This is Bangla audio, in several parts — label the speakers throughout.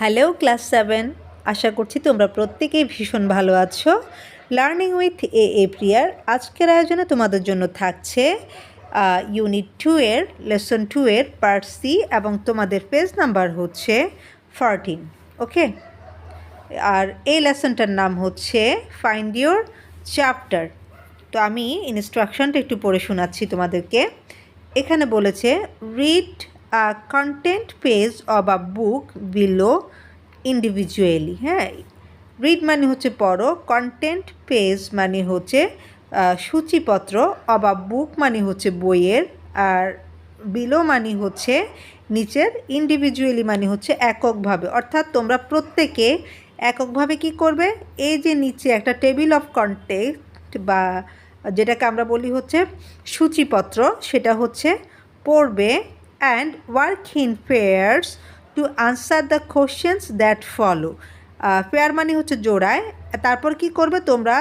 Speaker 1: হ্যালো ক্লাস 7, আশা করছি তোমরা প্রত্যেকেই ভীষণ ভালো আছো। লার্নিং উইথ এ প্রিয়ার আজকের আয়োজনে তোমাদের জন্য থাকছে ইউনিট 2 এর লেসন 2 এর পার্ট সি এবং তোমাদের পেজ নাম্বার হচ্ছে 14। ওকে, আর এই লেসনটার নাম হচ্ছে ফাইন্ড ইউর চ্যাপ্টার। তো আমি ইনস্ট্রাকশনটা একটু পড়ে শোনাচ্ছি তোমাদেরকে। এখানে বলেছে read a content page of a book below individually. হ্যাঁ, রিড মানে হচ্ছে পড়ো, কন্টেন্ট পেজ মানে হচ্ছে সূচিপত্র, অব আ বুক মানে হচ্ছে বইয়ের, আর বিলো মানে হচ্ছে নিচের, ইন্ডিভিজুয়ালি মানে হচ্ছে এককভাবে। অর্থাৎ তোমরা প্রত্যেকে এককভাবে কি করবে, এই যে নিচে একটা টেবিল অফ কন্টেন্ট বা যেটাকে আমরা বলি হচ্ছে সূচিপত্র, সেটা হচ্ছে পড়বে and work in pairs to answer the questions that follow. Pair মানে হচ্ছে জোড়ায়, তারপর কি করবে তোমরা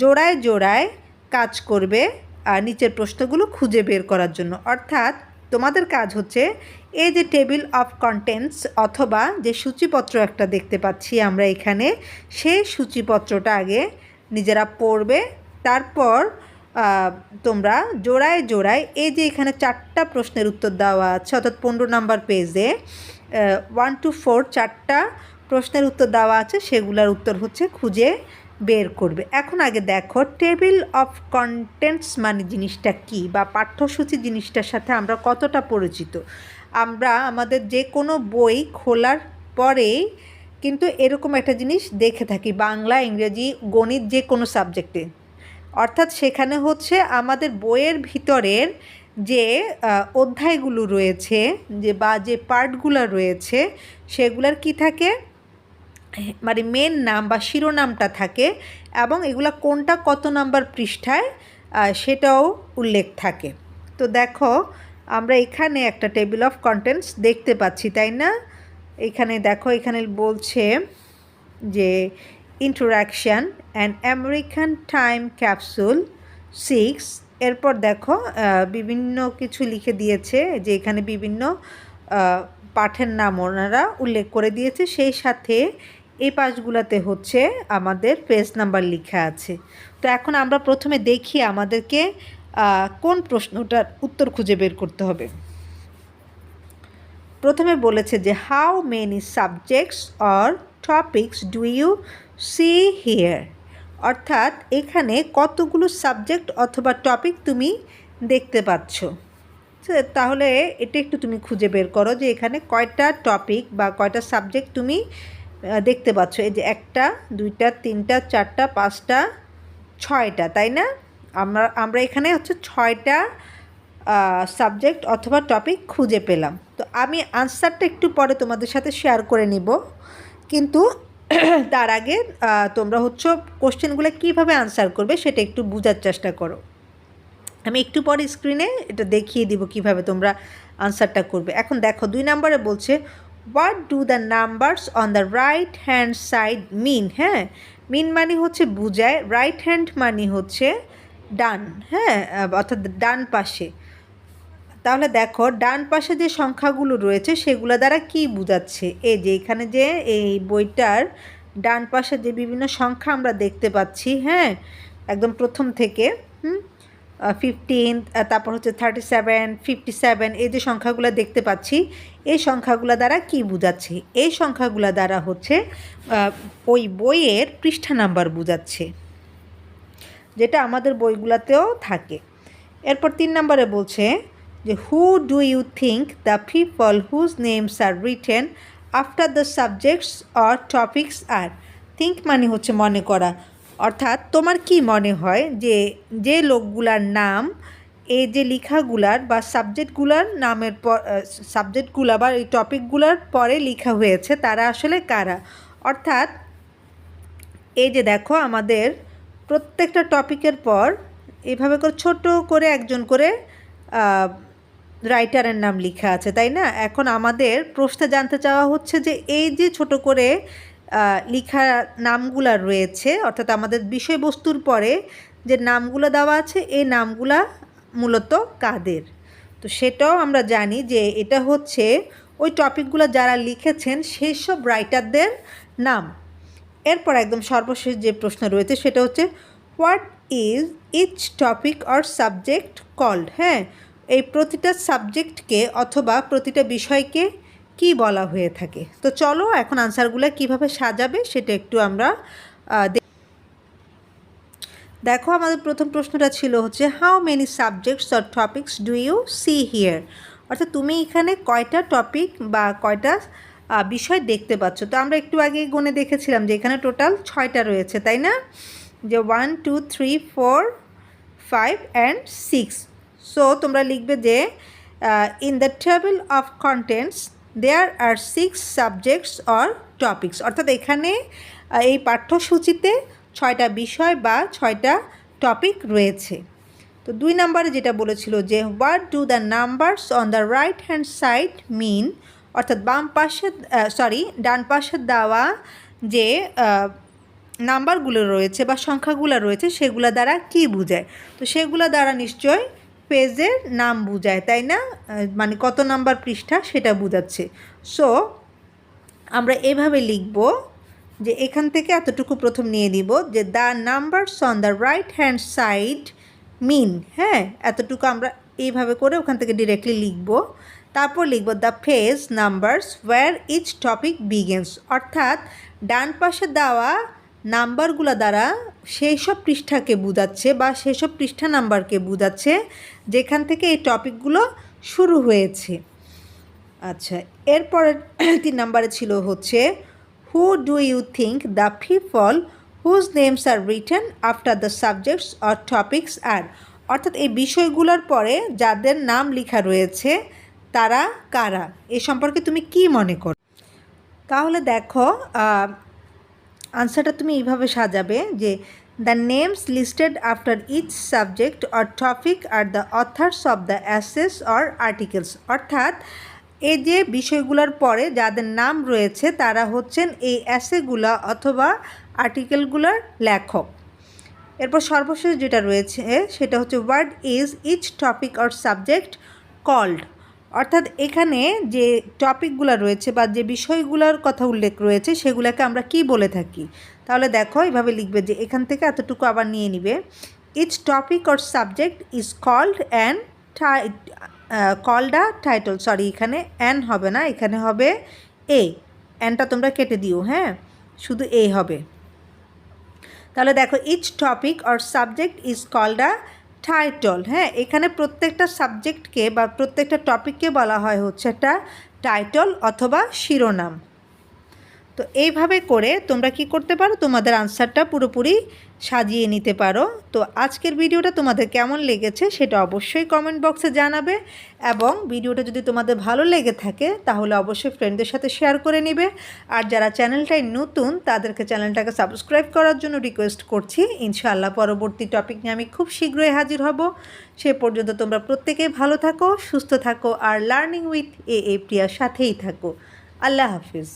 Speaker 1: জোড়ায় জোড়ায় কাজ করবে নিচের প্রশ্নগুলো খুঁজে বের করার জন্য। অর্থাৎ তোমাদের কাজ হচ্ছে এই যে টেবিল অফ কন্টেন্টস অথবা যে সূচিপত্র একটা দেখতে পাচ্ছি আমরা এখানে, সেই সূচিপত্রটা আগে নিজেরা পড়বে, তারপর তোমরা জোড়ায় জোড়ায় এই যে এখানে 4টা প্রশ্নের উত্তর দেওয়া আছে, অর্থাৎ 15 নম্বর পেজে 1 to 4 4টা প্রশ্নের উত্তর দেওয়া আছে, সেগুলোর উত্তর হচ্ছে খুঁজে বের করবে। এখন আগে দেখো টেবিল অফ কন্টেন্টস মানে জিনিসটা কি, বা পাঠ্যসূচি জিনিসটার সাথে আমরা কতটা পরিচিত। আমরা আমাদের যে কোনো বই খোলার পরেই কিন্তু এরকম একটা জিনিস দেখে থাকি, বাংলা, ইংরেজি, গণিত, যে কোনো সাবজেক্টে। অর্থাৎ সেখানে হচ্ছে আমাদের বইয়ের ভিতরের যে অধ্যায়গুলো রয়েছে, যে বা যে পার্টগুলো রয়েছে, সেগুলার কি থাকে, মানে মেন নাম বা শিরোনামটা থাকে, এবং এগুলা কোনটা কত নাম্বার পৃষ্ঠায় সেটাও উল্লেখ থাকে। তো দেখো আমরা এখানে একটা টেবিল অফ কন্টেন্টস দেখতে পাচ্ছি, তাই না? এখানে দেখো, এখানে বলছে যে interaction and American time capsule 6। এরপর দেখো বিভিন্ন কিছু লিখে দিয়েছে, যে এখানে বিভিন্ন পাঠের নাম ওনারা উল্লেখ করে দিয়েছে, সেই সাথে এই পাশগুলোতে হচ্ছে আমাদের পেজ নাম্বার লেখা আছে। তো এখন আমরা প্রথমে দেখি আমাদেরকে কোন প্রশ্নটার উত্তর খুঁজে বের করতে হবে। প্রথমে বলেছে যে how many subjects or topics do you see here. অর্থাৎ এখানে কতগুলো সাবজেক্ট অথবা টপিক তুমি দেখতে পাচ্ছ। তাহলে এটা একটু তুমি খুঁজে বের করো যে এখানে কয়টা টপিক বা কয়টা সাবজেক্ট তুমি দেখতে পাচ্ছ। এই যে 1টা 2টা 3টা 4টা 5টা 6টা, তাই না? আমরা এখানে হচ্ছে 6টা সাবজেক্ট অথবা টপিক খুঁজে পেলাম। তো আমি আনসারটা একটু পরে তোমাদের সাথে শেয়ার করে নিব, কিন্তু তার আগে তোমরা হচ্ছে কোশ্চেনগুলো কীভাবে আনসার করবে সেটা একটু বোঝার চেষ্টা করো। আমি একটু পরে স্ক্রিনে এটা দেখিয়ে দিব কিভাবে তোমরা আনসারটা করবে। এখন দেখো 2 নম্বরে বলছে what do the numbers on the right hand side mean. হ্যাঁ, মিন মানে হচ্ছে বুঝায়, রাইট হ্যান্ড মানে হচ্ছে ডান, হ্যাঁ, অর্থাৎ ডান পাশে। তাহলে দেখো ডান পাশে যে সংখ্যাগুলো রয়েছে সেগুলো দ্বারা কি বোঝাচ্ছে। এই যে এখানে যে এই বইটার ডান পাশে যে বিভিন্ন সংখ্যা আমরা দেখতে পাচ্ছি, হ্যাঁ, একদম প্রথম থেকে 15, তারপর হচ্ছে 37, 57, এই যে সংখ্যাগুলো দেখতে পাচ্ছি, এই সংখ্যাগুলো দ্বারা কি বোঝাচ্ছে? এই সংখ্যাগুলো দ্বারা হচ্ছে ওই বইয়ের পৃষ্ঠা নাম্বার বোঝাচ্ছে, যেটা আমাদের বইগুলোতেও থাকে। এরপর 3 নম্বরে বলছে যে who do you think the people whose names are written after the subjects or topics are. Think মানে হচ্ছে মনে করা, অর্থাৎ তোমার কি মনে হয় যে যে লোকগুলার নাম এই যে লেখাগুলার বা সাবজেক্টগুলার নামের পর, সাবজেক্টগুলা বা এই টপিকগুলার পরে লেখা হয়েছে, তারা আসলে কারা। অর্থাৎ এই যে দেখো আমাদের প্রত্যেকটা টপিকের পর এভাবে করে ছোট করে একজন করে রাইটারের নাম লেখা আছে, তাই না? এখন আমাদের প্রশ্নে জানতে চাওয়া হচ্ছে যে এই যে ছোট করে লেখা নামগুলা রয়েছে, অর্থাৎ আমাদের বিষয়বস্তুর পরে যে নামগুলো দেওয়া আছে, এই নামগুলা মূলত কাদের। তো সেটাও আমরা জানি যে এটা হচ্ছে ওই টপিকগুলো যারা লিখেছেন সেই সব রাইটারদের নাম। এরপর একদম সর্বশেষ যে প্রশ্ন রয়েছে সেটা হচ্ছে what is each topic or subject called. হ্যাঁ, এই প্রতিটা সাবজেক্টকে অথবা প্রতিটা বিষয়কে কি বলা হয়ে থাকে। তো চলো এখন আনসারগুলো কিভাবে সাজাবে সেটা একটু আমরা দেখো। আমাদের প্রথম প্রশ্নটা ছিল হচ্ছে how many subjects or topics do you see here. অর্থাৎ তুমি এখানে কয়টা টপিক বা কয়টা বিষয় দেখতে পাচ্ছ। তো আমরা একটু আগে গুনে দেখেছিলাম যে এখানে টোটাল 6টা রয়েছে, তাই না? যে 1 2 3 4 5 and 6। সো তোমরা লিখবে যে in the table of contents there are 6 subjects or topics. অর্থাৎ এখানে এই পাঠ্যসূচিতে 6টা বিষয় বা 6টা টপিক রয়েছে। তো 2 নম্বরে যেটা বলেছিল যে what do the numbers on the right hand side mean. অর্থাৎ ডান পাশে দেওয়া যে নাম্বারগুলো রয়েছে বা সংখ্যাগুলো রয়েছে সেগুলো দ্বারা কি বোঝায়। তো সেগুলো দ্বারা নিশ্চয় পেজের নাম বোঝায়, তাই না? মানে কত নাম্বার পৃষ্ঠা সেটা বোঝাচ্ছে। সো আমরা এভাবে লিখব যে এখান থেকে এতটুকু প্রথম নিয়ে নিব যে the numbers on the right hand side mean. হ্যাঁ, এতটুকু আমরা এইভাবে করে ওখান থেকে ডিরেক্টলি লিখব। তারপর লিখব the page numbers where each topic begins. অর্থাৎ ডান পাশে দেওয়া নাম্বারগুলো দ্বারা সেই সব পৃষ্ঠাকে বোঝাচ্ছে বা সেই সব পৃষ্ঠা নাম্বারকে বোঝাচ্ছে যেখান থেকে এই টপিকগুলো শুরু হয়েছে। আচ্ছা, এরপরের 3 নম্বরে ছিল হচ্ছে who do you think the people whose names are written after the subjects or topics are. অর্থাৎ এই বিষয়গুলোর পরে যাদের নাম লেখা রয়েছে তারা কারা, এ সম্পর্কে তুমি কি মনে করো। তাহলে দেখো আনসারটা তুমি এইভাবে সাজাবে যে the names listed after each subject or topic are the authors of the essays or articles. অর্থাৎ এই যে বিষয়গুলোর পরে যাদের নাম রয়েছে তারা হচ্ছেন এই অ্যাসেগুলা অথবা আর্টিকেলগুলোর লেখক। এরপর সর্বশেষ যেটা রয়েছে সেটা হচ্ছে what is each topic or subject called. অর্থাৎ এখানে যে টপিকগুলো রয়েছে বা যে বিষয়গুলোর কথা উল্লেখ রয়েছে সেগুলোকে আমরা কি বলে থাকি। তাহলে দেখো এইভাবে লিখবে যে এখান থেকে এতটুকু আবার নিয়ে নিবে each topic or subject is called and called a title. Sorry, এখানে অ্যান হবে না, এখানে হবে এ। অ্যানটা তোমরা কেটে দিও, হ্যাঁ, শুধু এ হবে। তাহলে দেখো each topic or subject is called a title. হ্যাঁ, এখানে প্রত্যেকটা সাবজেক্টকে বা প্রত্যেকটা টপিককে বলা হয় হচ্ছে একটা টাইটল অথবা শিরোনাম। তো এইভাবে করে তোমরা কি করতে পারো, তোমাদের আনসারটা পুরোপুরি সাজিয়ে নিতে পারো। তো আজকের ভিডিওটা তোমাদের কেমন লেগেছে সেটা অবশ্যই কমেন্ট বক্সে জানাবে, এবং ভিডিওটা যদি তোমাদের ভালো লেগে থাকে তাহলে অবশ্যই ফ্রেন্ডদের সাথে শেয়ার করে নেবে। আর যারা চ্যানেলটায় নতুন তাদেরকে চ্যানেলটাকে সাবস্ক্রাইব করার জন্য রিকোয়েস্ট করছি। ইনশাআল্লাহ পরবর্তী টপিক নিয়ে আমি খুব শীঘ্রই হাজির হব। সে পর্যন্ত তোমরা প্রত্যেকেই ভালো থাকো, সুস্থ থাকো, আর লার্নিং উইথ এ প্রিয়ার সাথেই থাকো। আল্লাহ হাফিজ।